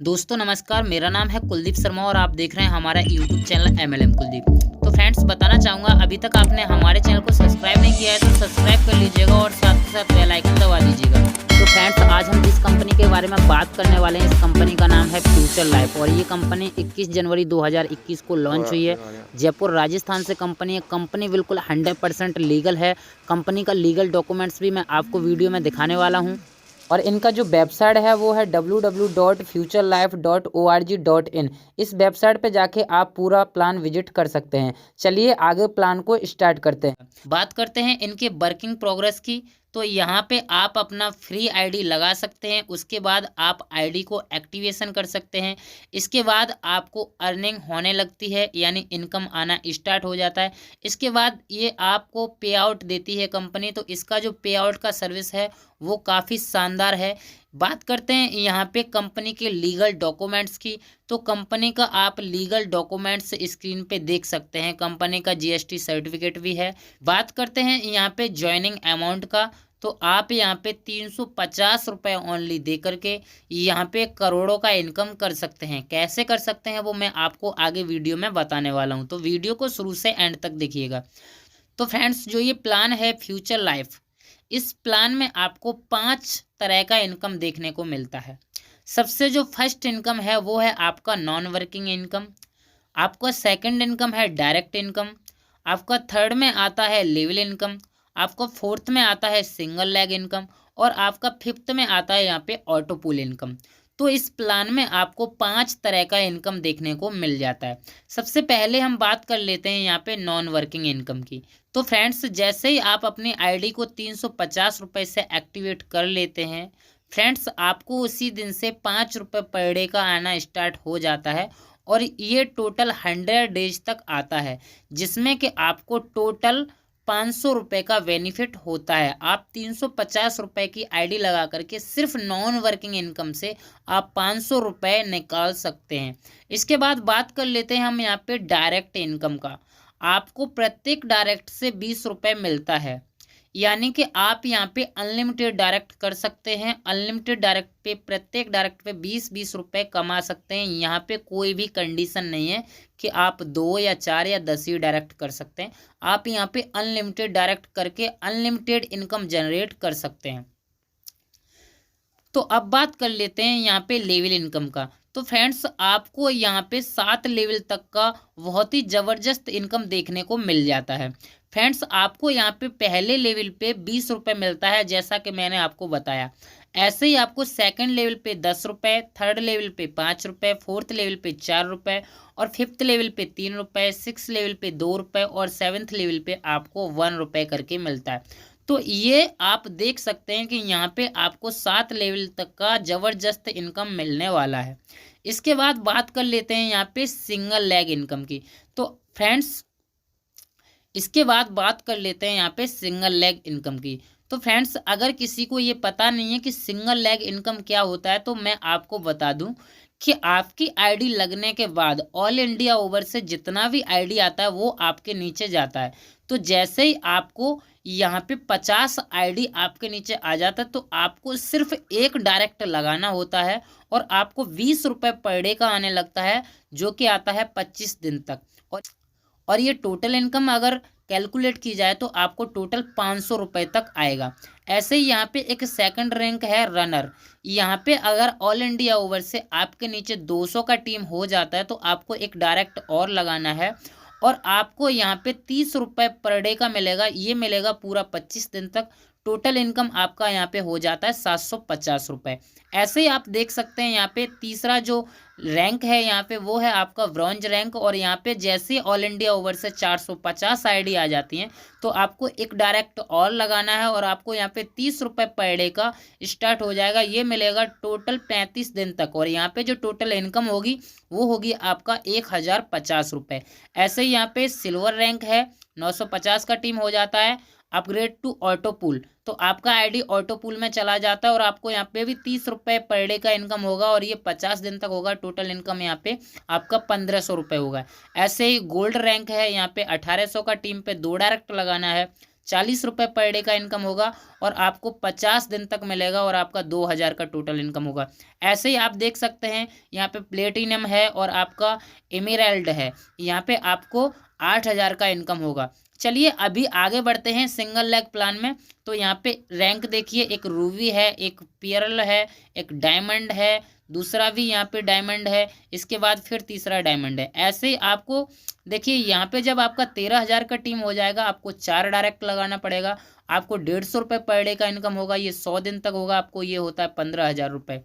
दोस्तों नमस्कार, मेरा नाम है कुलदीप शर्मा और आप देख रहे हैं हमारा यूट्यूब चैनल एमएलएम कुलदीप। तो फ्रेंड्स बताना चाहूँगा, अभी तक आपने हमारे चैनल को सब्सक्राइब नहीं किया है तो सब्सक्राइब कर लीजिएगा और साथ ही साथ बेल आइकन दबा दीजिएगा। तो फ्रेंड्स आज हम जिस कंपनी के बारे में बात करने वाले हैं, इस कंपनी का नाम है फ्यूचर लाइफ और ये कंपनी 21 जनवरी 2021 को लॉन्च हुई है। जयपुर राजस्थान से कंपनी है। कंपनी बिल्कुल 100% लीगल है। कंपनी का लीगल डॉक्यूमेंट्स भी मैं आपको वीडियो में दिखाने वाला हूँ और इनका जो वेबसाइट है वो है www.futurelife.org.in। इस वेबसाइट पे जाके आप पूरा प्लान विजिट कर सकते हैं। चलिए आगे प्लान को स्टार्ट करते हैं। बात करते हैं इनके वर्किंग प्रोग्रेस की। तो यहाँ पे आप अपना फ्री आईडी लगा सकते हैं, उसके बाद आप आईडी को एक्टिवेशन कर सकते हैं। इसके बाद आपको अर्निंग होने लगती है, यानी इनकम आना स्टार्ट हो जाता है। इसके बाद ये आपको पे आउट देती है कंपनी। तो इसका जो पे आउट का सर्विस है वो काफ़ी शानदार है। बात करते हैं यहाँ पे कंपनी के लीगल डॉक्यूमेंट्स की। तो कंपनी का आप लीगल डॉक्यूमेंट्स स्क्रीन पे देख सकते हैं। कंपनी का जीएसटी सर्टिफिकेट भी है। बात करते हैं यहाँ पे ज्वाइनिंग अमाउंट का। तो आप यहाँ पे 350 रुपये ओनली दे करके यहाँ पे करोड़ों का इनकम कर सकते हैं। कैसे कर सकते हैं वो मैं आपको आगे वीडियो में बताने वाला हूँ, तो वीडियो को शुरू से एंड तक देखिएगा। तो फ्रेंड्स जो ये प्लान है फ्यूचर लाइफ, इस प्लान में आपको 5 तरह का इनकम देखने को मिलता है। सबसे जो फर्स्ट इनकम है वो है आपका नॉन वर्किंग इनकम। आपका सेकंड इनकम है डायरेक्ट इनकम। आपका थर्ड में आता है लेवल इनकम। आपका फोर्थ में आता है सिंगल लेग इनकम और आपका फिफ्थ में आता है यहाँ पे ऑटो पूल इनकम। तो इस प्लान में आपको 5 तरह का इनकम देखने को मिल जाता है। सबसे पहले हम बात कर लेते हैं यहाँ पे नॉन वर्किंग इनकम की। तो फ्रेंड्स जैसे ही आप अपनी आईडी को 350 रुपये से एक्टिवेट कर लेते हैं फ्रेंड्स, आपको उसी दिन से 5 रुपये पर डे का आना स्टार्ट हो जाता है और ये टोटल 100 डेज तक आता है, जिसमें कि आपको टोटल 500 रुपये का बेनिफिट होता है। आप 350 रुपये की आईडी लगा करके सिर्फ नॉन वर्किंग इनकम से आप 500 रुपये निकाल सकते हैं। इसके बाद बात कर लेते हैं हम यहाँ पे डायरेक्ट इनकम का। आपको प्रत्येक डायरेक्ट से 20 रुपये मिलता है, यानी कि आप यहाँ पे अनलिमिटेड डायरेक्ट कर सकते हैं। अनलिमिटेड डायरेक्ट पे प्रत्येक डायरेक्ट पे 20-20 रुपये कमा सकते हैं। यहाँ पे कोई भी कंडीशन नहीं है कि आप 2 या 4 या 10 ही डायरेक्ट कर सकते हैं। आप यहाँ पे अनलिमिटेड डायरेक्ट करके अनलिमिटेड इनकम जनरेट कर सकते हैं। तो अब बात कर लेते हैं यहाँ पे लेवल इनकम का। तो फ्रेंड्स आपको यहाँ पे 7 लेवल तक का बहुत ही ज़बरदस्त इनकम देखने को मिल जाता है। फ्रेंड्स आपको यहाँ पे पहले लेवल पे 20 रुपये मिलता है, जैसा कि मैंने आपको बताया। ऐसे ही आपको सेकंड लेवल पे 10 रुपये, थर्ड लेवल पे 5 रुपये, फोर्थ लेवल पे 4 रुपये और फिफ्थ लेवल पे 3 रुपये, सिक्स लेवल पे 2 रुपये और सेवन्थ लेवल पे आपको 1 रुपये करके मिलता है। तो ये आप देख सकते हैं कि यहाँ पे आपको 7 लेवल तक का ज़बरदस्त इनकम मिलने वाला है। इसके बाद बात कर लेते हैं यहाँ पे सिंगल लेग इनकम की। तो फ्रेंड्स इसके बाद बात कर लेते हैं यहाँ पे सिंगल लेग इनकम की। तो फ्रेंड्स अगर किसी को ये पता नहीं है कि सिंगल लेग इनकम क्या होता है, तो मैं आपको बता दूं कि आपकी आईडी लगने के बाद ऑल इंडिया ओवर से जितना भी आईडी आता है वो आपके नीचे जाता है। तो जैसे ही आपको यहाँ पे 50 आईडी आपके नीचे आ जाता है तो आपको सिर्फ एक डायरेक्ट लगाना होता है और आपको 20 रुपये पर डे का आने लगता है, जो कि आता है 25 दिन तक। और ये टोटल इनकम अगर कैलकुलेट की जाए तो आपको टोटल 500 रुपये तक आएगा। ऐसे ही यहाँ पे एक सेकंड रैंक है रनर। यहाँ पे अगर ऑल इंडिया ओवर से आपके नीचे 200 का टीम हो जाता है तो आपको एक डायरेक्ट और लगाना है और आपको यहाँ पे 30 रुपये पर डे का मिलेगा। ये मिलेगा पूरा 25 दिन तक। टोटल इनकम आपका यहाँ पे हो जाता है 750 रुपये। ऐसे ही आप देख सकते हैं यहाँ पे तीसरा जो रैंक है यहाँ पे वो है आपका ब्रॉन्ज रैंक। और यहाँ पे जैसे ऑल इंडिया ओवर से 450 आईडी आ जाती हैं तो आपको एक डायरेक्ट और लगाना है और आपको यहाँ पे 30 रुपये पर डे का स्टार्ट हो जाएगा। ये मिलेगा टोटल 35 दिन तक और यहाँ पे जो टोटल इनकम होगी वो होगी आपका 1050 रुपये। ऐसे ही यहाँ पे सिल्वर रैंक है, 950 का टीम हो जाता है। अपग्रेड टू ऑटो पूल, तो आपका आईडी ऑटो पूल में चला जाता है और आपको यहाँ पे भी 30 रुपये पर डे का इनकम होगा और ये 50 दिन तक होगा। टोटल इनकम यहाँ पे आपका 1500 रुपये होगा। ऐसे ही गोल्ड रैंक है, यहाँ पे 1800 का टीम पे 2 डायरेक्ट लगाना है। ₹40 पर डे का इनकम होगा और आपको 50 दिन तक मिलेगा और आपका 2000 का टोटल इनकम होगा। ऐसे ही आप देख सकते हैं यहाँ पे प्लेटिनम है और आपका एमेराल्ड है, यहाँ पे आपको 8000 का इनकम होगा। चलिए अभी आगे बढ़ते हैं सिंगल लेग प्लान में। तो यहाँ पे रैंक देखिए, एक रूबी है, एक पियरल है, एक डायमंड है, दूसरा भी यहाँ पे डायमंड है, इसके बाद फिर तीसरा डायमंड है। ऐसे ही आपको देखिए यहाँ पे जब आपका 13,000 का टीम हो जाएगा आपको 4 डायरेक्ट लगाना पड़ेगा, आपको ₹150 पर डे का इनकम होगा, ये 100 दिन तक होगा, आपको ये होता है ₹15,000।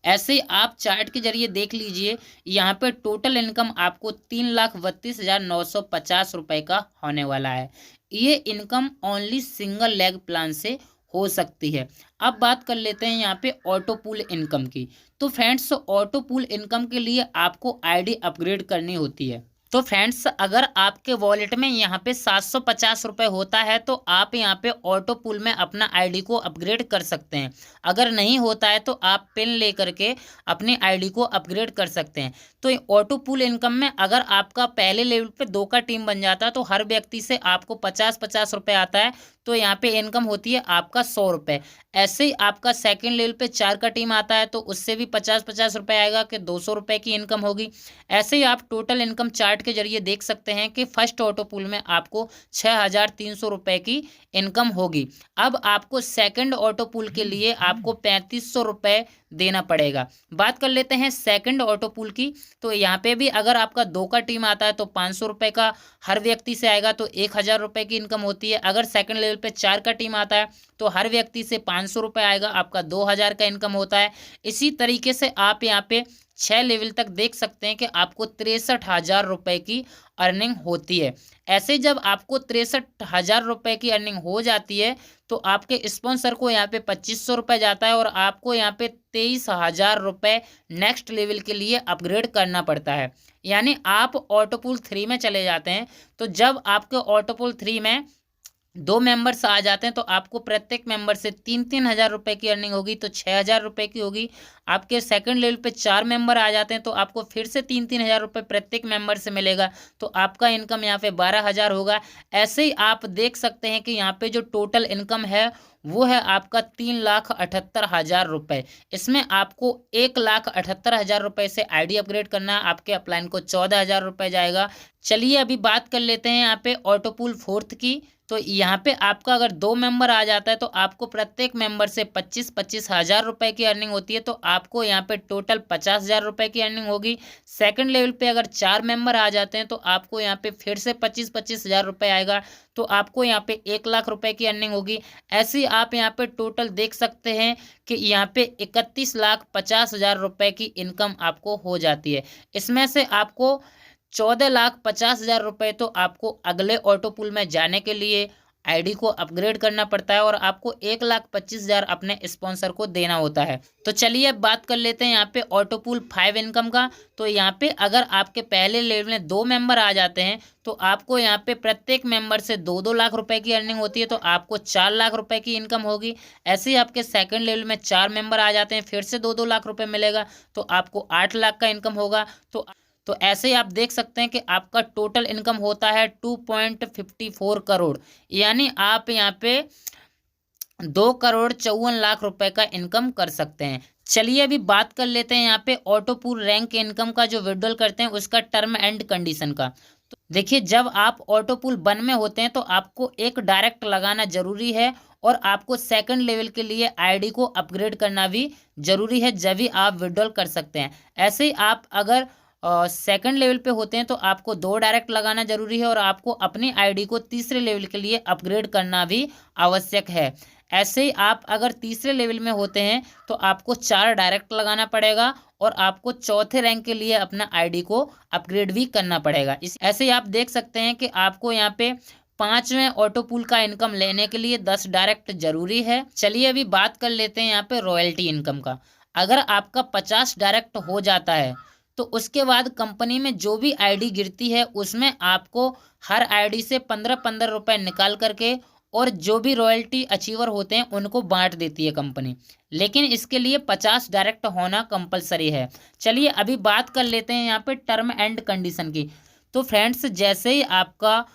ऐसे ही आप चार्ट के जरिए देख लीजिए, यहाँ पे टोटल इनकम आपको ₹3,32,950 का होने वाला है। ये income only single leg plan से हो सकती है। अब बात कर लेते हैं यहाँ पे ऑटो पूल इनकम की। तो फ्रेंड्स ऑटो पूल इनकम के लिए आपको आईडी अपग्रेड करनी होती है। तो फ्रेंड्स अगर आपके वॉलेट में यहाँ पे ₹750 होता है तो आप यहाँ पे ऑटो पूल में अपना आईडी को अपग्रेड कर सकते हैं। अगर नहीं होता है तो आप पिन लेकर के अपनी आईडी को अपग्रेड कर सकते हैं। तो ऑटो पूल इनकम में अगर आपका पहले लेवल पे 2 का टीम बन जाता है तो हर व्यक्ति से आपको 50-50 आता है, तो यहाँ पे इनकम होती है आपका ₹100। ऐसे ही आपका सेकंड लेवल पे 4 का टीम आता है तो उससे भी 50-50 आएगा कि ₹200 की इनकम होगी। ऐसे ही आप टोटल इनकम चार्ट के जरिए देख सकते हैं कि फर्स्ट ऑटो पूल में आपको ₹6,300 की इनकम होगी। अब आपको सेकंड ऑटो पूल के लिए आपको ₹3,500 देना पड़ेगा। बात कर लेते हैं सेकंड ऑटो पूल की। तो यहाँ पे भी अगर आपका 2 का टीम आता है तो ₹500 का हर व्यक्ति से आएगा, तो ₹1,000 की इनकम होती है। अगर सेकंड लेवल पे 4 का टीम आता है तो हर व्यक्ति से ₹500 आएगा, आपका 2000 का इनकम होता है। इसी तरीके से आप यहाँ पे 6 लेवल तक देख सकते हैं कि आपको ₹63,000 की अर्निंग होती है। ऐसे जब आपको ₹63,000 की अर्निंग हो जाती है तो आपके स्पॉन्सर को यहाँ पे ₹2,500 जाता है और आपको यहाँ पे ₹23,000 नेक्स्ट लेवल के लिए अपग्रेड करना पड़ता है। यानी आप ऑटोपूल 3 में चले जाते हैं, तो जब आपके ऑटोपूल 3 में 2 मेंबर्स आ जाते हैं तो आपको प्रत्येक मेंबर से 3-3 हज़ार की अर्निंग होगी, तो ₹6,000 की होगी। आपके सेकंड लेवल पे 4 मेंबर आ जाते हैं तो आपको फिर से 3-3 हज़ार प्रत्येक मेंबर से मिलेगा, तो आपका इनकम यहाँ पे 12,000 होगा। ऐसे ही आप देख सकते हैं कि यहाँ पे जो टोटल इनकम है वो है आपका ₹3,78,000। इसमें आपको ₹1,78,000 से आईडी अपग्रेड करना है, आपके अपलाइन को ₹14,000 जाएगा। चलिए अभी बात कर लेते हैं यहाँ पे ऑटोपूल 4th की। तो यहाँ पे आपका अगर 2 मेंबर आ जाता है तो आपको प्रत्येक मेंबर से 25-25 हज़ार रुपए की अर्निंग होती है, तो आपको यहाँ पे टोटल 50,000 की अर्निंग होगी। सेकंड लेवल पे अगर 4 मेंबर आ जाते हैं तो आपको यहाँ पे फिर से 25-25 हज़ार रुपये आएगा, तो आपको यहाँ पे 1,00,000 की अर्निंग होगी। ऐसे ही आप यहाँ पे टोटल देख सकते हैं कि यहाँ पे 31,50,000 की इनकम आपको हो जाती है। इसमें से आपको 14,50,000 तो आपको अगले ऑटो पूल में जाने के लिए आईडी को अपग्रेड करना पड़ता है और आपको 1,25,000 अपने स्पॉन्सर को देना होता है। तो चलिए अब बात कर लेते हैं यहाँ पे ऑटो पूल 5 इनकम का। तो यहाँ पे अगर आपके पहले लेवल में 2 मेंबर आ जाते हैं तो आपको यहाँ पे प्रत्येक मेंबर से 2-2 लाख रुपए की अर्निंग होती है, तो आपको 4 लाख रुपए की इनकम होगी। ऐसे ही आपके सेकंड लेवल में 4 मेंबर आ जाते हैं, फिर से 2-2 लाख रुपए मिलेगा, तो आपको 8 लाख का इनकम होगा। तो ऐसे ही आप देख सकते हैं कि आपका टोटल इनकम होता है 2.54 करोड़, यानी आप यहाँ पे 2,54,00,000 का इनकम कर सकते हैं। चलिए अभी बात कर लेते हैं यहाँ पे ऑटो पूल रैंक इनकम का जो विड्रॉल करते हैं उसका टर्म एंड कंडीशन का। तो देखिए जब आप ऑटो पूल 1 में होते हैं तो आपको एक डायरेक्ट लगाना जरूरी है और आपको सेकंड लेवल के लिए आईडी को अपग्रेड करना भी जरूरी है, जब भी आप विड्रॉल कर सकते हैं। ऐसे ही आप अगर सेकंड लेवल पे होते हैं तो आपको 2 डायरेक्ट लगाना जरूरी है और आपको अपनी आईडी को तीसरे लेवल के लिए अपग्रेड करना भी आवश्यक है। ऐसे ही आप अगर तीसरे लेवल में होते हैं तो आपको 4 डायरेक्ट लगाना पड़ेगा और आपको चौथे रैंक के लिए अपना आईडी को अपग्रेड भी करना पड़ेगा। ऐसे ही आप देख सकते हैं कि आपको यहाँ पे 5वें ऑटो पूल का इनकम लेने के लिए 10 डायरेक्ट जरूरी है। चलिए अभी बात कर लेते हैं यहाँ पे रॉयल्टी इनकम का। अगर आपका 50 डायरेक्ट हो जाता है तो उसके बाद कंपनी में जो भी आईडी गिरती है उसमें आपको हर आईडी से 15-15 रुपए निकाल करके और जो भी रॉयल्टी अचीवर होते हैं उनको बांट देती है कंपनी, लेकिन इसके लिए 50 डायरेक्ट होना कंपलसरी है। चलिए अभी बात कर लेते हैं यहाँ पे टर्म एंड कंडीशन की। तो फ्रेंड्स जैसे ही आपका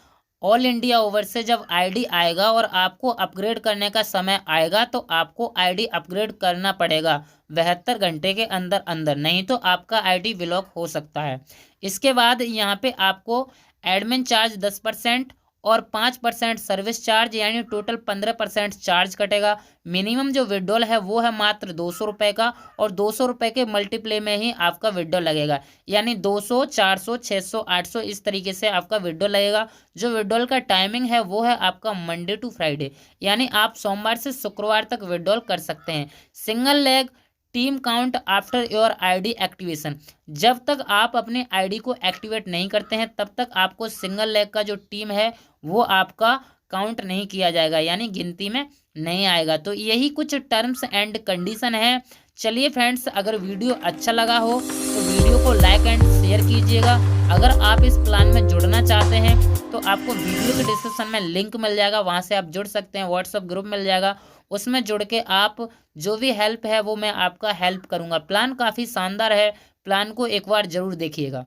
ऑल इंडिया ओवर से जब आईडी आएगा और आपको अपग्रेड करने का समय आएगा तो आपको आईडी अपग्रेड करना पड़ेगा 72 घंटे के अंदर अंदर, नहीं तो आपका आईडी ब्लॉक हो सकता है। इसके बाद यहाँ पे आपको एडमिन चार्ज 10% और 5% सर्विस चार्ज, यानी टोटल 15% चार्ज कटेगा। मिनिमम जो विड्रॉल है वो है मात्र 200 रुपये का, और 200 रुपये के मल्टीप्ले में ही आपका विड्रॉल लगेगा, यानी 200, 400, 600, 800 इस तरीके से आपका विड्रॉल लगेगा। जो विड्रॉल का टाइमिंग है वो है आपका मंडे टू फ्राइडे, यानी आप सोमवार से शुक्रवार तक विड्रॉल कर सकते हैं। Single leg team count after your ID activation, जब तक आप अपने आईडी को एक्टिवेट नहीं करते हैं तब तक आपको सिंगल लेग का जो टीम है वो आपका काउंट नहीं किया जाएगा, यानी गिनती में नहीं आएगा। तो यही कुछ टर्म्स एंड कंडीशन है। चलिए फ्रेंड्स, अगर वीडियो अच्छा लगा हो तो वीडियो को लाइक एंड शेयर कीजिएगा। अगर आप इस प्लान में जुड़ना चाहते हैं तो आपको वीडियो के डिस्क्रिप्शन में लिंक मिल जाएगा, वहाँ से आप जुड़ सकते हैं। व्हाट्सएप ग्रुप मिल जाएगा, उसमें जुड़ के आप जो भी हेल्प है वो मैं आपका हेल्प करूँगा। प्लान काफ़ी शानदार है, प्लान को एक बार ज़रूर देखिएगा।